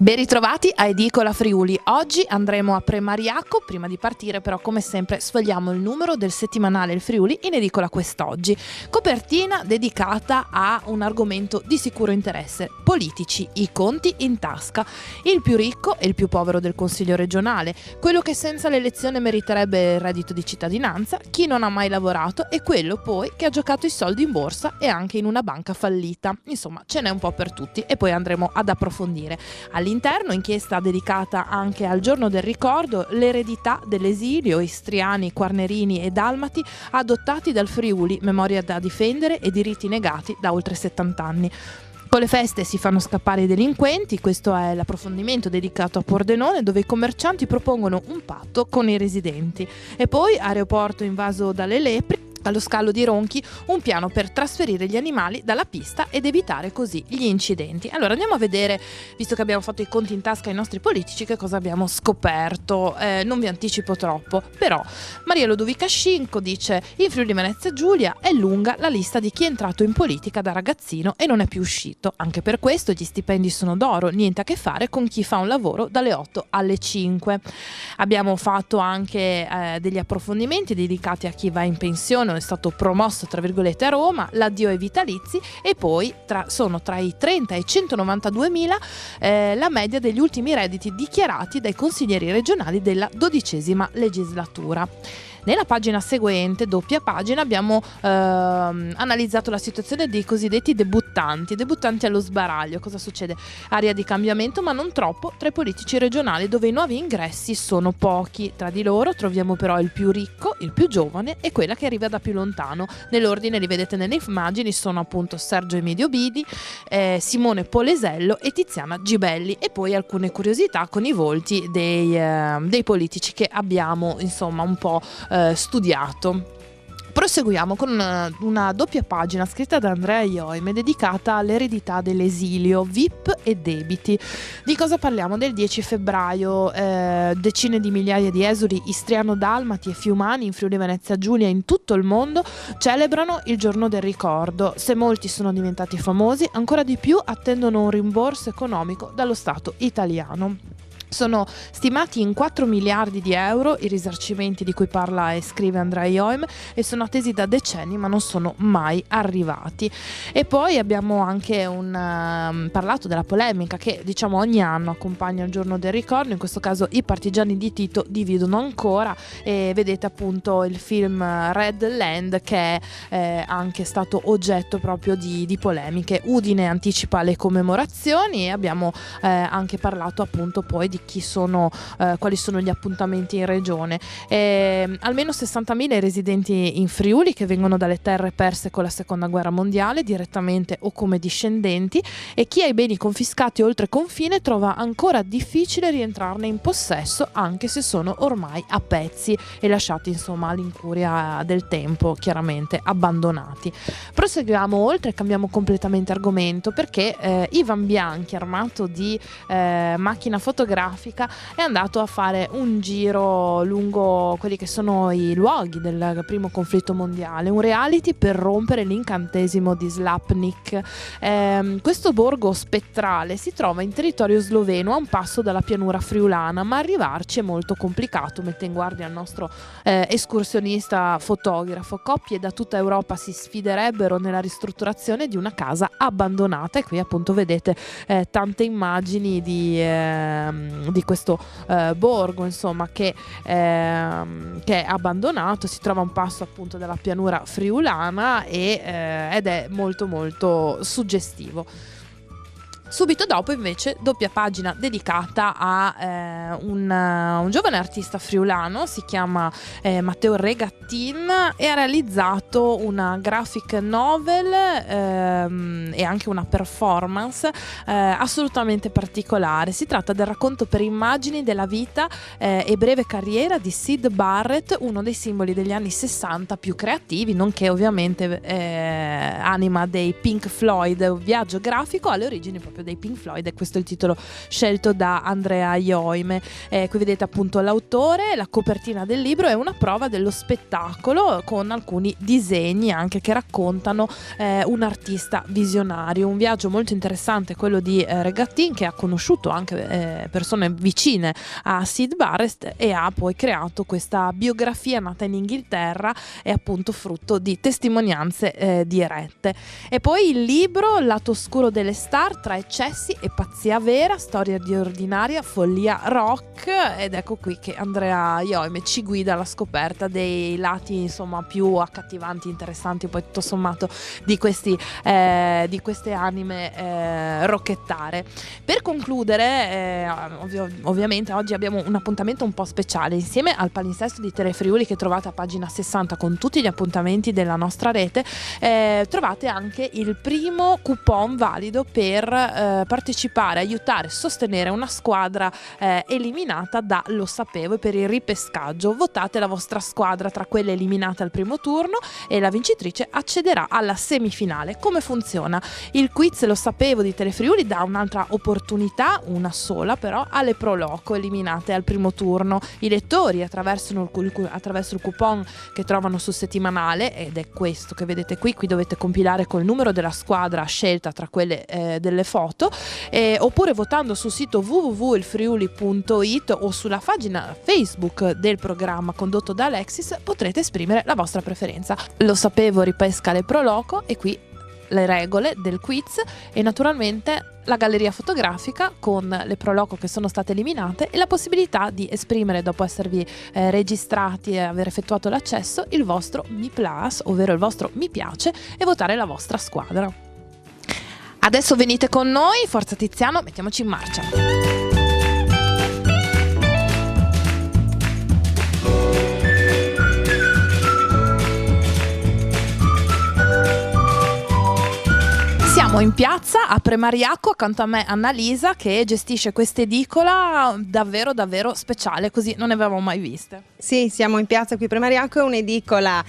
Ben ritrovati a Edicola Friuli. Oggi andremo a Premariaco. Prima di partire però, come sempre, sfogliamo il numero del settimanale Il Friuli in edicola quest'oggi. Copertina dedicata a un argomento di sicuro interesse: politici, i conti in tasca. Il più ricco e il più povero del Consiglio regionale, quello che senza l'elezione meriterebbe il reddito di cittadinanza, chi non ha mai lavorato e quello poi che ha giocato i soldi in borsa e anche in una banca fallita. Insomma, ce n'è un po' per tutti e poi andremo ad approfondire. All'interno, inchiesta dedicata anche al giorno del ricordo, l'eredità dell'esilio, istriani, quarnerini e dalmati adottati dal Friuli, memoria da difendere e diritti negati da oltre 70 anni. Con le feste si fanno scappare i delinquenti. Questo è l'approfondimento dedicato a Pordenone, dove i commercianti propongono un patto con i residenti. E poi aeroporto invaso dalle lepri. Allo scalo di Ronchi un piano per trasferire gli animali dalla pista ed evitare così gli incidenti. Allora andiamo a vedere, visto che abbiamo fatto i conti in tasca ai nostri politici, che cosa abbiamo scoperto. Non vi anticipo troppo, però Maria Lodovica Scinco dice: in Friuli Venezia Giulia è lunga la lista di chi è entrato in politica da ragazzino e non è più uscito. Anche per questo gli stipendi sono d'oro, niente a che fare con chi fa un lavoro dalle 8 alle 5. Abbiamo fatto anche degli approfondimenti dedicati a chi va in pensione, è stato promosso tra virgolette a Roma, l'addio ai vitalizi, e poi sono tra i 30 e i 192 mila la media degli ultimi redditi dichiarati dai consiglieri regionali della 12ª legislatura. Nella pagina seguente, doppia pagina, abbiamo analizzato la situazione dei cosiddetti debuttanti allo sbaraglio. Cosa succede? Aria di cambiamento, ma non troppo, tra i politici regionali, dove i nuovi ingressi sono pochi. Tra di loro troviamo però il più ricco, il più giovane e quella che arriva da più lontano. Nell'ordine li vedete nelle immagini, sono appunto Sergio Emidio Bidi, Simone Polesello e Tiziana Gibelli, e poi alcune curiosità con i volti dei politici che abbiamo insomma un po' studiato. Proseguiamo con una doppia pagina scritta da Andrea Ioime dedicata all'eredità dell'esilio, VIP e debiti. Di cosa parliamo? Del 10 febbraio decine di migliaia di esuli istriano-dalmati e fiumani in Friuli Venezia Giulia e in tutto il mondo celebrano il giorno del ricordo. Se molti sono diventati famosi, ancora di più attendono un rimborso economico dallo Stato italiano. Sono stimati in 4 miliardi di euro i risarcimenti di cui parla e scrive Andrea Ioime, e sono attesi da decenni ma non sono mai arrivati. E poi abbiamo anche parlato della polemica che diciamo ogni anno accompagna il giorno del ricordo. In questo caso i partigiani di Tito dividono ancora, e vedete appunto il film Red Land, che è anche stato oggetto proprio di polemiche. Udine anticipa le commemorazioni, e abbiamo anche parlato appunto poi di quali sono gli appuntamenti in regione. Almeno 60.000 i residenti in Friuli che vengono dalle terre perse con la seconda guerra mondiale, direttamente o come discendenti, e chi ha i beni confiscati oltre confine trova ancora difficile rientrarne in possesso, anche se sono ormai a pezzi e lasciati insomma all'incuria del tempo, chiaramente abbandonati. Proseguiamo oltre, cambiamo completamente argomento, perché Ivan Bianchi, armato di macchina fotografica, è andato a fare un giro lungo quelli che sono i luoghi del primo conflitto mondiale, un reality per rompere l'incantesimo di Slapnik. Questo borgo spettrale si trova in territorio sloveno, a un passo dalla pianura friulana, ma arrivarci è molto complicato, mette in guardia il nostro escursionista fotografo. Coppie da tutta Europa si sfiderebbero nella ristrutturazione di una casa abbandonata, e qui appunto vedete tante immagini di questo borgo insomma che è abbandonato, si trova a un passo appunto dalla pianura friulana ed è molto molto suggestivo. Subito dopo invece doppia pagina dedicata a un giovane artista friulano, si chiama Matteo Regattin, e ha realizzato una graphic novel e anche una performance assolutamente particolare. Si tratta del racconto per immagini della vita e breve carriera di Syd Barrett, uno dei simboli degli anni 60 più creativi, nonché ovviamente anima dei Pink Floyd, un viaggio grafico alle origini proprio proprio dei Pink Floyd, e questo è il titolo scelto da Andrea Ioime. Qui vedete appunto l'autore, la copertina del libro è una prova dello spettacolo con alcuni disegni anche che raccontano un artista visionario. Un viaggio molto interessante quello di Regatin, che ha conosciuto anche persone vicine a Syd Barrett e ha poi creato questa biografia nata in Inghilterra, è appunto frutto di testimonianze dirette. E poi il libro Lato oscuro delle star, tra eccessi e pazzia vera, storia di ordinaria follia rock, ed ecco qui che Andrea Ioime ci guida alla scoperta dei lati insomma più accattivanti, interessanti poi tutto sommato di queste anime rockettare. Per concludere, ovviamente oggi abbiamo un appuntamento un po' speciale. Insieme al palinsesto di Telefriuli, che trovate a pagina 60 con tutti gli appuntamenti della nostra rete, trovate anche il primo coupon valido per partecipare, aiutare, sostenere una squadra eliminata da Lo Sapevo, per il ripescaggio. Votate la vostra squadra tra quelle eliminate al primo turno e la vincitrice accederà alla semifinale. Come funziona? Il quiz Lo Sapevo di Telefriuli dà un'altra opportunità, una sola però, alle Pro Loco eliminate al primo turno. I lettori attraverso il coupon che trovano sul settimanale, ed è questo che vedete qui dovete compilare col numero della squadra scelta tra quelle delle foto, oppure votando sul sito www.ilfriuli.it o sulla pagina Facebook del programma condotto da Alexis potrete esprimere la vostra preferenza. Lo Sapevo ripesca le Pro Loco, e qui le regole del quiz e naturalmente la galleria fotografica con le Pro Loco che sono state eliminate e la possibilità di esprimere, dopo esservi registrati e aver effettuato l'accesso, il vostro Mi Plus, ovvero il vostro mi piace, e votare la vostra squadra. Adesso venite con noi, Forza Tiziano, mettiamoci in marcia. Siamo in piazza a Premariaco, accanto a me Annalisa, che gestisce questa edicola davvero davvero speciale, così non ne avevamo mai viste. Sì, siamo in piazza qui a Premariaco, è un'edicola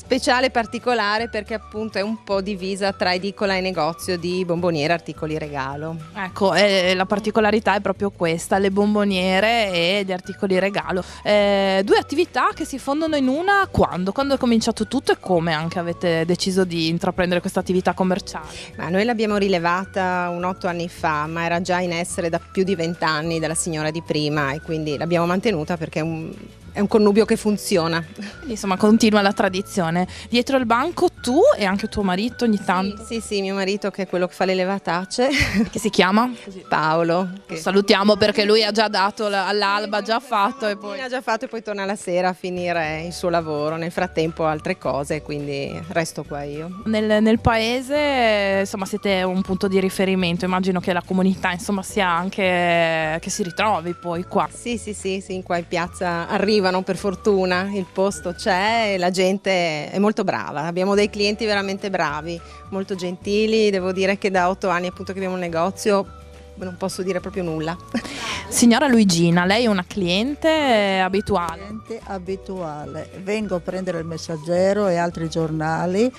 speciale, particolare, perché appunto è un po' divisa tra edicola e negozio di bomboniere, articoli regalo. Ecco, la particolarità è proprio questa, le bomboniere e gli articoli regalo. Due attività che si fondono in una. Quando è cominciato tutto e come anche avete deciso di intraprendere questa attività commerciale? Ma noi l'abbiamo rilevata 8 anni fa, ma era già in essere da più di 20 anni dalla signora di prima, e quindi l'abbiamo mantenuta perché è un connubio che funziona. Quindi, insomma, continua la tradizione. Dietro il banco tu e anche tuo marito ogni tanto? Sì, mio marito, che è quello che fa le levatacce. Che si chiama? Paolo. Lo salutiamo perché lui ha già dato all'alba, ha già fatto e poi... Ha già fatto e poi torna la sera a finire il suo lavoro. Nel frattempo altre cose, quindi resto qua io. Nel paese, insomma, siete un punto di riferimento. Immagino che la comunità, insomma, sia anche che si ritrovi poi qua. Sì, qua in piazza arrivano, per fortuna, il posto c'è e la gente è molto brava. Abbiamo dei clienti veramente bravi, molto gentili. Devo dire che da 8 anni appunto che abbiamo un negozio non posso dire proprio nulla. Signora Luigina, lei è una cliente abituale? Cliente abituale. Vengo a prendere il Messaggero e altri giornali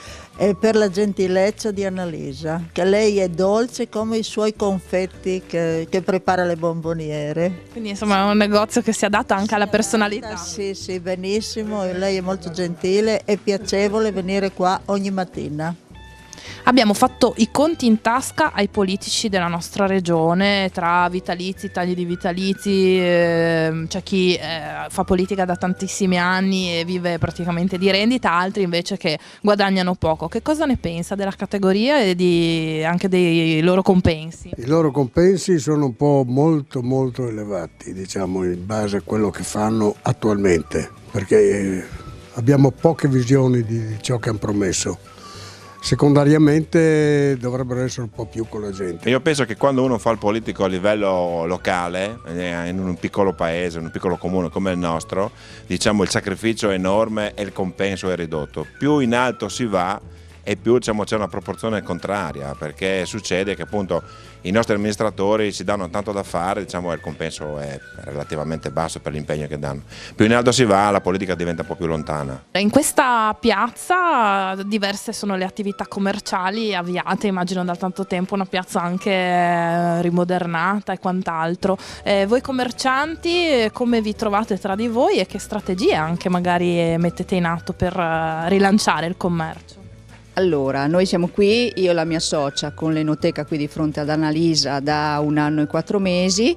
per la gentilezza di Annalisa, che lei è dolce come i suoi confetti che prepara le bomboniere. Quindi insomma è un negozio che si adatta anche alla personalità. Sì, benissimo, e lei è molto gentile e piacevole venire qua ogni mattina. Abbiamo fatto i conti in tasca ai politici della nostra regione, tra vitalizi, tagli di vitalizi, c'è chi fa politica da tantissimi anni e vive praticamente di rendita, altri invece che guadagnano poco. Che cosa ne pensa della categoria e anche dei loro compensi? I loro compensi sono un po' molto elevati, diciamo, in base a quello che fanno attualmente, perché abbiamo poche visioni di ciò che hanno promesso. Secondariamente dovrebbero essere un po' più con la gente. Io penso che quando uno fa il politico a livello locale, in un piccolo paese, in un piccolo comune come il nostro, diciamo il sacrificio è enorme e il compenso è ridotto. Più in alto si va e più diciamo, c'è una proporzione contraria, perché succede che appunto i nostri amministratori si danno tanto da fare, diciamo, e il compenso è relativamente basso per l'impegno che danno. Più in alto si va, la politica diventa un po' più lontana. In questa piazza diverse sono le attività commerciali avviate, immagino da tanto tempo, una piazza anche rimodernata e quant'altro. Voi commercianti come vi trovate tra di voi e che strategie anche magari mettete in atto per rilanciare il commercio? Allora, noi siamo qui, io e la mia socia, con l'Enoteca qui di fronte ad Annalisa da 1 anno e 4 mesi.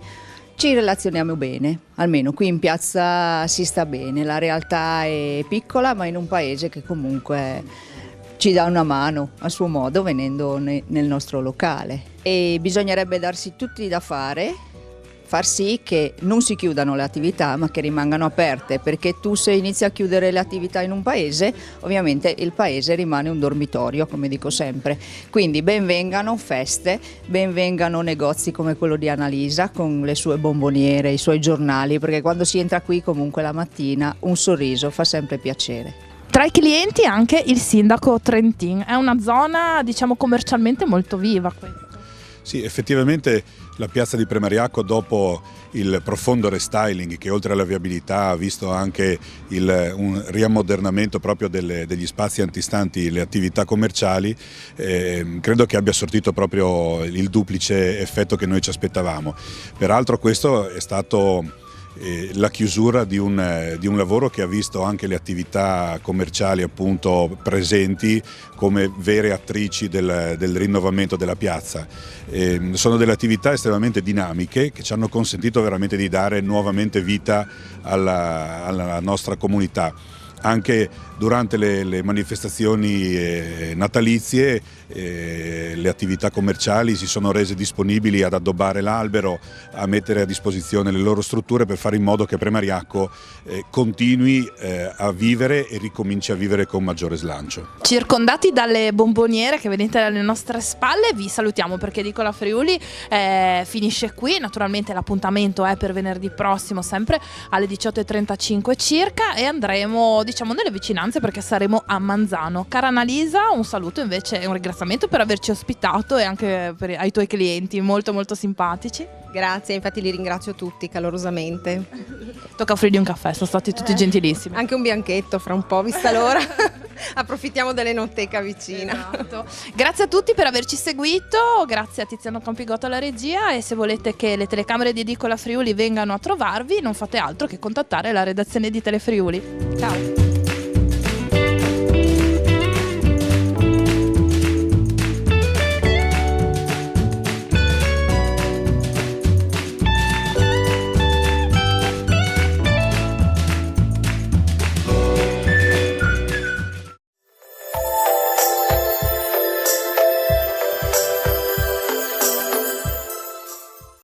Ci relazioniamo bene, almeno qui in piazza si sta bene, la realtà è piccola ma in un paese che comunque ci dà una mano a suo modo venendo nel nostro locale. E bisognerebbe darsi tutti da fare, far sì che non si chiudano le attività ma che rimangano aperte, perché tu se inizi a chiudere le attività in un paese, ovviamente il paese rimane un dormitorio, come dico sempre. Quindi benvengano feste, benvengano negozi come quello di Annalisa con le sue bomboniere, i suoi giornali, perché quando si entra qui comunque la mattina un sorriso fa sempre piacere. Tra i clienti anche il sindaco Trentin, è una zona diciamo commercialmente molto viva questa. Sì, effettivamente la piazza di Premariacco, dopo il profondo restyling che oltre alla viabilità ha visto anche un riammodernamento proprio degli spazi antistanti le attività commerciali, credo che abbia sortito proprio il duplice effetto che noi ci aspettavamo. Peraltro questo è stato la chiusura di un lavoro che ha visto anche le attività commerciali appunto presenti come vere attrici del rinnovamento della piazza. Sono delle attività estremamente dinamiche che ci hanno consentito veramente di dare nuovamente vita alla nostra comunità. Anche durante le manifestazioni natalizie le attività commerciali si sono rese disponibili ad addobbare l'albero, a mettere a disposizione le loro strutture per fare in modo che Premariacco continui a vivere e ricominci a vivere con maggiore slancio. Circondati dalle bomboniere che vedete alle nostre spalle, vi salutiamo perché Edicola Friuli finisce qui. Naturalmente l'appuntamento è per venerdì prossimo sempre alle 18:35 circa e andremo diciamo nelle vicinanze perché saremo a Manzano. Cara Annalisa, un saluto invece e un ringraziamento per averci ospitato e anche ai tuoi clienti molto molto simpatici. Grazie, infatti li ringrazio tutti calorosamente. Tocca offrirgli un caffè, sono stati tutti gentilissimi. Anche un bianchetto fra un po', vista l'ora. Approfittiamo dell'Enoteca vicina. Esatto. Grazie a tutti per averci seguito, grazie a Tiziano Campigotto alla regia e se volete che le telecamere di Edicola Friuli vengano a trovarvi non fate altro che contattare la redazione di Telefriuli. Ciao!